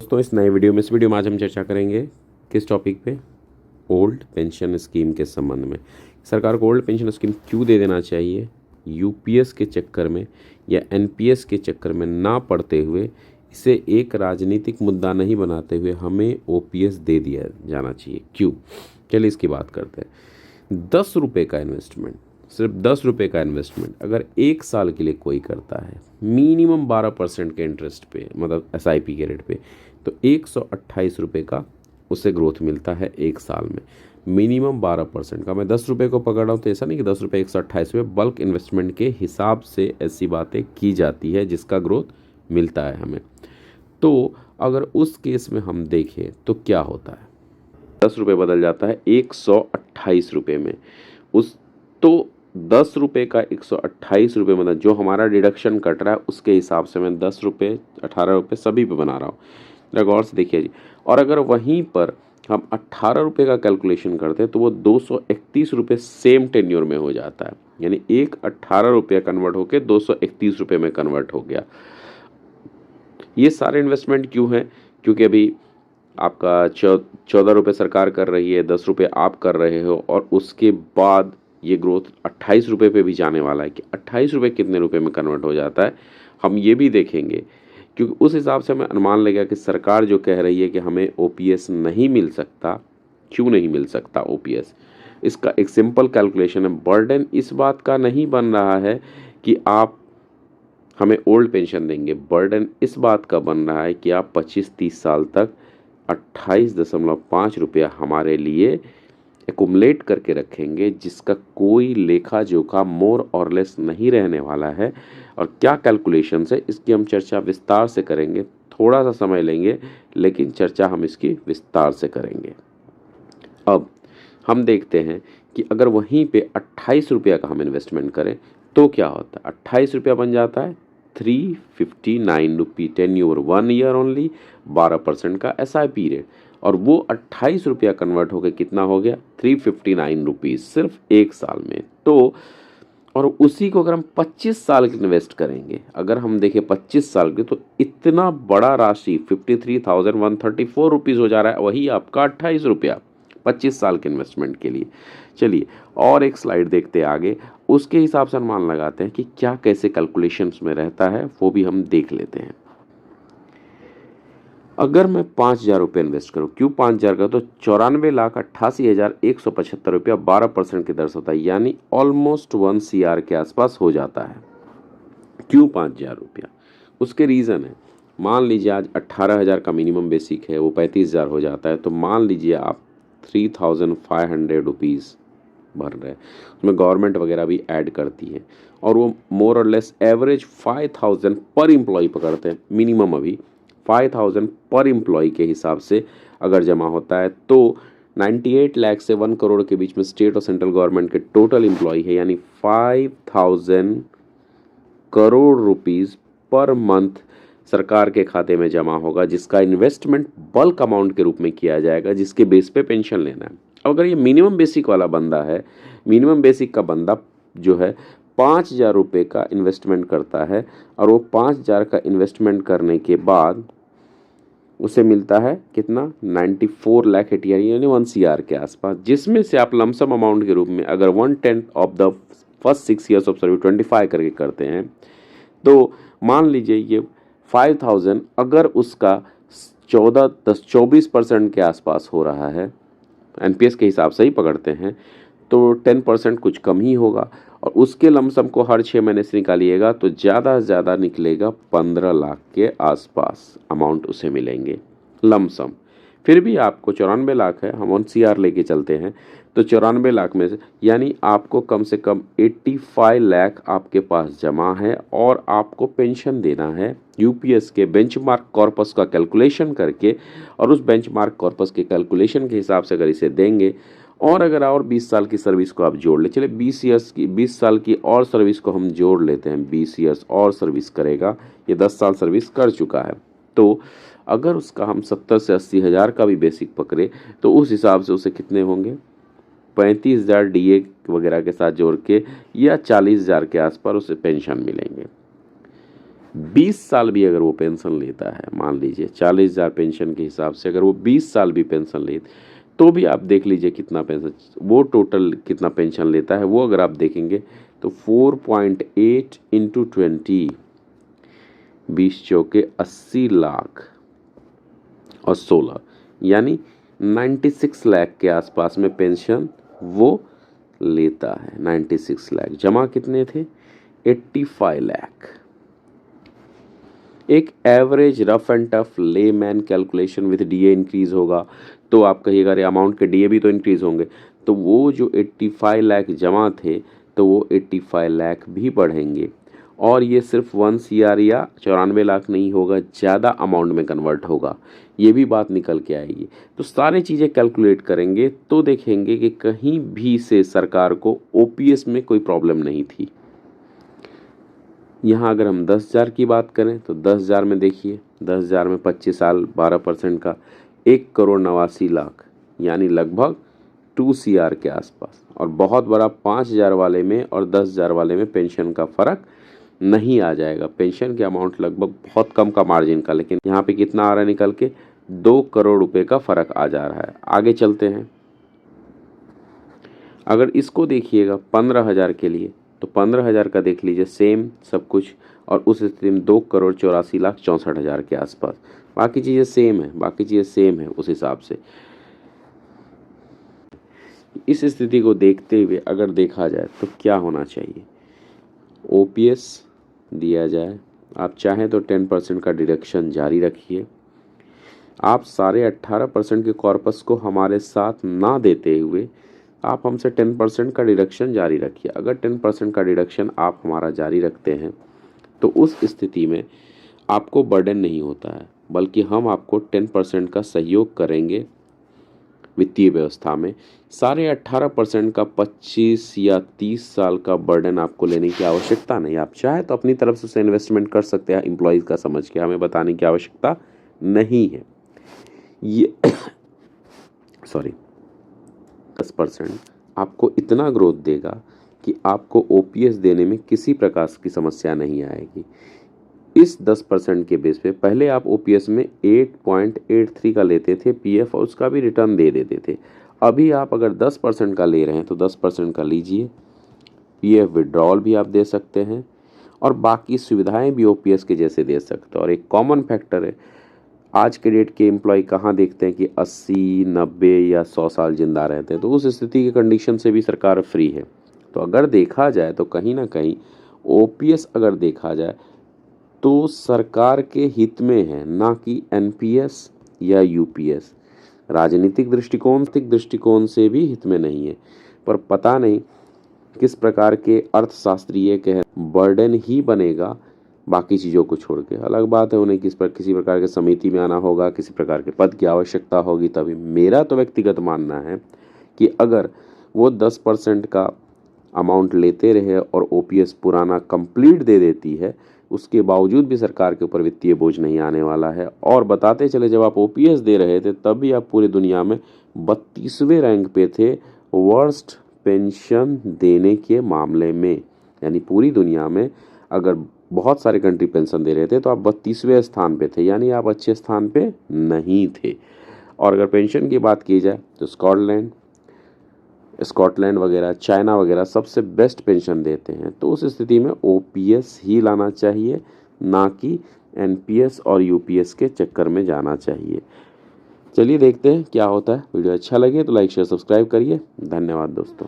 दोस्तों, इस नए वीडियो में आज हम चर्चा करेंगे किस टॉपिक पे? ओल्ड पेंशन स्कीम के संबंध में। सरकार को ओल्ड पेंशन स्कीम क्यों दे देना चाहिए? यूपीएस के चक्कर में या एनपीएस के चक्कर में ना पड़ते हुए, इसे एक राजनीतिक मुद्दा नहीं बनाते हुए हमें ओपीएस दे दिया जाना चाहिए। क्यों? चलिए इसकी बात करते हैं। 10 रुपये का इन्वेस्टमेंट, सिर्फ 10 रुपये का इन्वेस्टमेंट अगर 1 साल के लिए कोई करता है मिनिमम 12% के इंटरेस्ट पे, मतलब एसआईपी के रेट पे, तो 128 रुपये का उससे ग्रोथ मिलता है 1 साल में। मिनिमम 12% का। मैं 10 रुपये को पकड़ रहा हूँ तो ऐसा नहीं कि 10 रुपये 128 रुपये, बल्क इन्वेस्टमेंट के हिसाब से ऐसी बातें की जाती है जिसका ग्रोथ मिलता है हमें। तो अगर उस केस में हम देखें तो क्या होता है, 10 रुपये बदल जाता है 128 रुपये में। उस तो 10 रुपये का 128 रुपये, मतलब जो हमारा डिडक्शन कट रहा है उसके हिसाब से मैं 10 रुपये 18 रुपये सभी पे बना रहा हूँ। जरा गौर से देखिए जी। और अगर वहीं पर हम 18 रुपये का कैलकुलेशन करते हैं तो वो 231 रुपये सेम टेन्योर में हो जाता है। यानी एक 18 रुपये कन्वर्ट होकर 231 रुपये में कन्वर्ट हो गया। ये सारे इन्वेस्टमेंट क्यों हैं? क्योंकि अभी आपका 14 रुपये सरकार कर रही है, 10 रुपये आप कर रहे हो, और उसके बाद ये ग्रोथ 28 रुपये पे भी जाने वाला है कि 28 रुपये कितने रुपये में कन्वर्ट हो जाता है, हम ये भी देखेंगे। क्योंकि उस हिसाब से हमें अनुमान लगेगा कि सरकार जो कह रही है कि हमें ओपीएस नहीं मिल सकता, क्यों नहीं मिल सकता ओपीएस? इसका एक सिंपल कैलकुलेशन है। बर्डन इस बात का नहीं बन रहा है कि आप हमें ओल्ड पेंशन देंगे, बर्डन इस बात का बन रहा है कि आप 25-30 साल तक 28.5 रुपया हमारे लिए एकुमुलेट करके रखेंगे, जिसका कोई लेखा जोखा मोर और लेस नहीं रहने वाला है। और क्या कैलकुलेशन है इसकी हम चर्चा विस्तार से करेंगे। थोड़ा सा समय लेंगे लेकिन चर्चा हम इसकी विस्तार से करेंगे। अब हम देखते हैं कि अगर वहीं पे 28 रुपया का हम इन्वेस्टमेंट करें तो क्या होता है। 28 रुपया बन जाता है 359 रुपी, टेन्योर 1 ईयर ओनली, 12% का एसआईपी रेट, और वो 28 रुपया कन्वर्ट होकर कितना हो गया 359 रुपीज़ सिर्फ 1 साल में। तो और उसी को अगर हम 25 साल की इन्वेस्ट करेंगे, अगर हम देखें 25 साल की, तो इतना बड़ा राशि 53,134 रुपीज़ हो जा रहा है, वही आपका 28 रुपया 25 साल के इन्वेस्टमेंट के लिए। चलिए और एक स्लाइड देखते हैं आगे, उसके हिसाब से अनुमान लगाते हैं कि क्या कैसे कैलकुलेशंस में रहता है, वो भी हम देख लेते हैं। अगर मैं 5,000 रुपये इन्वेस्ट करूँ, क्यों 5,000 का, तो 94,88,175 रुपया 12% की दर से होता है, यानी ऑलमोस्ट 1 CR के आसपास हो जाता है। क्यों 5,000 रुपया? उसके रीज़न है। मान लीजिए आज 18,000 का मिनिमम बेसिक है, वो 35,000 हो जाता है, तो मान लीजिए आप 3,500 रुपीज़ भर रहे हैं, उसमें गवर्नमेंट वगैरह भी ऐड करती है, और वो मोर और लेस एवरेज 5,000 पर एम्प्लॉय पकड़ते हैं। मिनिमम अभी 5,000 पर एम्प्लॉय के हिसाब से अगर जमा होता है तो 98 लाख से 1 करोड़ के बीच में स्टेट और सेंट्रल गवर्नमेंट के टोटल एम्प्लॉय है, यानी 5,000 करोड़ रुपीज़ पर मंथ सरकार के खाते में जमा होगा, जिसका इन्वेस्टमेंट बल्क अमाउंट के रूप में किया जाएगा, जिसके बेस पे पेंशन लेना है। अगर ये मिनिमम बेसिक वाला बंदा है, मिनिमम बेसिक का बंदा जो है 5,000 रुपये का इन्वेस्टमेंट करता है, और वो 5,000 का इन्वेस्टमेंट करने के बाद उसे मिलता है कितना 94 लाख 80, यानी 1 CR के आसपास, जिसमें से आप लमसम अमाउंट के रूप में अगर 1/10 of the first 6 years of service 25 करके करते हैं, तो मान लीजिए ये 5,000 अगर उसका 24% के आसपास हो रहा है, एनपीएस के हिसाब से ही पकड़ते हैं, तो 10% कुछ कम ही होगा, और उसके लमसम को हर 6 महीने से निकालिएगा तो ज़्यादा से ज़्यादा निकलेगा 15 लाख के आसपास अमाउंट उसे मिलेंगे लमसम। फिर भी आपको 94 लाख है, हम 1 CR लेके चलते हैं, तो 94 लाख में से यानी आपको कम से कम 85 लाख आपके पास जमा है, और आपको पेंशन देना है यूपीएस के बेंचमार्क कॉर्पस का कैलकुलेशन करके। और उस बेंचमार्क कॉर्पस के कैलकुलेशन के हिसाब से अगर इसे देंगे, और अगर और 20 साल की सर्विस को आप जोड़ ले, चले 20 साल की और सर्विस को हम जोड़ लेते हैं, 20 ईयर्स और सर्विस करेगा, ये 10 साल सर्विस कर चुका है, तो अगर उसका हम 70 से 80 हज़ार का भी बेसिक पकड़े तो उस हिसाब से उसे कितने होंगे, 35,000 डीए वगैरह के साथ जोड़ के, या 40,000 के आसपास उसे पेंशन मिलेंगे। 20 साल भी अगर वो पेंशन लेता है, मान लीजिए 40,000 पेंशन के हिसाब से अगर वो 20 साल भी पेंशन ले, तो भी आप देख लीजिए कितना पेंशन, वो टोटल कितना पेंशन लेता है। वो अगर आप देखेंगे तो 4.8 इंटू 20, 20 चौके 80 लाख और 16, यानी 96 लाख के आसपास में पेंशन वो लेता है। 96 लाख, जमा कितने थे? 85 लाख। एक average rough and tough layman calculation with DA increase होगा तो आप कहिएगा अरे अमाउंट के डीए भी तो इंक्रीज होंगे, तो वो जो 85 लाख जमा थे तो वो 85 लाख भी बढ़ेंगे, और ये सिर्फ 1 CR या 94 लाख नहीं होगा, ज़्यादा अमाउंट में कन्वर्ट होगा, ये भी बात निकल के आएगी। तो सारी चीज़ें कैलकुलेट करेंगे तो देखेंगे कि कहीं भी से सरकार को ओपीएस में कोई प्रॉब्लम नहीं थी। यहाँ अगर हम 10,000 की बात करें तो 10,000 में देखिए, 10,000 में 25 साल 12% का 1,89,00,000, यानी लगभग 2 CR के आसपास। और बहुत बड़ा 5,000 वाले में और 10,000 वाले में पेंशन का फ़र्क नहीं आ जाएगा। पेंशन के अमाउंट लगभग बहुत कम का मार्जिन का, लेकिन यहाँ पे कितना आ रहा है निकल के? 2 करोड़ रुपए का फ़र्क आ जा रहा है। आगे चलते हैं, अगर इसको देखिएगा 15,000 के लिए, तो 15,000 का देख लीजिए सेम सब कुछ, और उस स्थिति में 2,84,64,000 के आसपास। बाकी चीज़ें सेम है, बाकी चीज़ें सेम है उस हिसाब से। इस स्थिति को देखते हुए अगर देखा जाए तो क्या होना चाहिए? ओपीएस दिया जाए, आप चाहें तो 10% का डिडक्शन जारी रखिए, आप सारे 18% के कॉर्पस को हमारे साथ ना देते हुए आप हमसे 10% का डिडक्शन जारी रखिए। अगर 10% का डिडक्शन आप हमारा जारी रखते हैं तो उस स्थिति में आपको बर्डन नहीं होता है, बल्कि हम आपको 10% का सहयोग करेंगे वित्तीय व्यवस्था में। सारे 18% का 25 या 30 साल का बर्डन आपको लेने की आवश्यकता नहीं। आप चाहे तो अपनी तरफ से इन्वेस्टमेंट कर सकते हैं, एम्प्लॉयज़ का समझ के, हमें बताने की आवश्यकता नहीं है। ये सॉरी 10% आपको इतना ग्रोथ देगा कि आपको ओपीएस देने में किसी प्रकार की समस्या नहीं आएगी। इस 10% के बेस पे पहले आप ओपीएस में 8.83 का लेते थे पीएफ, और उसका भी रिटर्न दे देते थे। अभी आप अगर 10% का ले रहे हैं तो 10% का लीजिए, पीएफ विड्रॉल भी आप दे सकते हैं, और बाकी सुविधाएं भी ओपीएस के जैसे दे सकते हैं। और एक कॉमन फैक्टर है, आज के डेट के एम्प्लॉय कहाँ देखते हैं कि 80, 90 या 100 साल जिंदा रहते हैं, तो उस स्थिति की कंडीशन से भी सरकार फ्री है। तो अगर देखा जाए तो कहीं ना कहीं ओपीएस अगर देखा जाए तो सरकार के हित में है, ना कि एनपीएस या यूपीएस। राजनीतिक दृष्टिकोण से भी हित में नहीं है, पर पता नहीं किस प्रकार के अर्थशास्त्री ये कह बर्डन ही बनेगा बाकी चीज़ों को छोड़ के। अलग बात है उन्हें किसी प्रकार के समिति में आना होगा, किसी प्रकार के पद की आवश्यकता होगी तभी। मेरा तो व्यक्तिगत मानना है कि अगर वो 10% का अमाउंट लेते रहे और ओपीएस पुराना कंप्लीट दे देती है, उसके बावजूद भी सरकार के ऊपर वित्तीय बोझ नहीं आने वाला है। और बताते चले, जब आप ओपीएस दे रहे थे तब भी आप पूरी दुनिया में 32वें रैंक पे थे वर्स्ट पेंशन देने के मामले में। यानी पूरी दुनिया में अगर बहुत सारे कंट्री पेंशन दे रहे थे तो आप 32वें स्थान पे थे, यानी आप अच्छे स्थान पे नहीं थे। और अगर पेंशन की बात की जाए तो स्कॉटलैंड वगैरह, चाइना वगैरह सबसे बेस्ट पेंशन देते हैं। तो उस स्थिति में ओपीएस ही लाना चाहिए, ना कि एनपीएस और यूपीएस के चक्कर में जाना चाहिए। चलिए देखते हैं क्या होता है। वीडियो अच्छा लगे तो लाइक शेयर सब्सक्राइब करिए। धन्यवाद दोस्तों।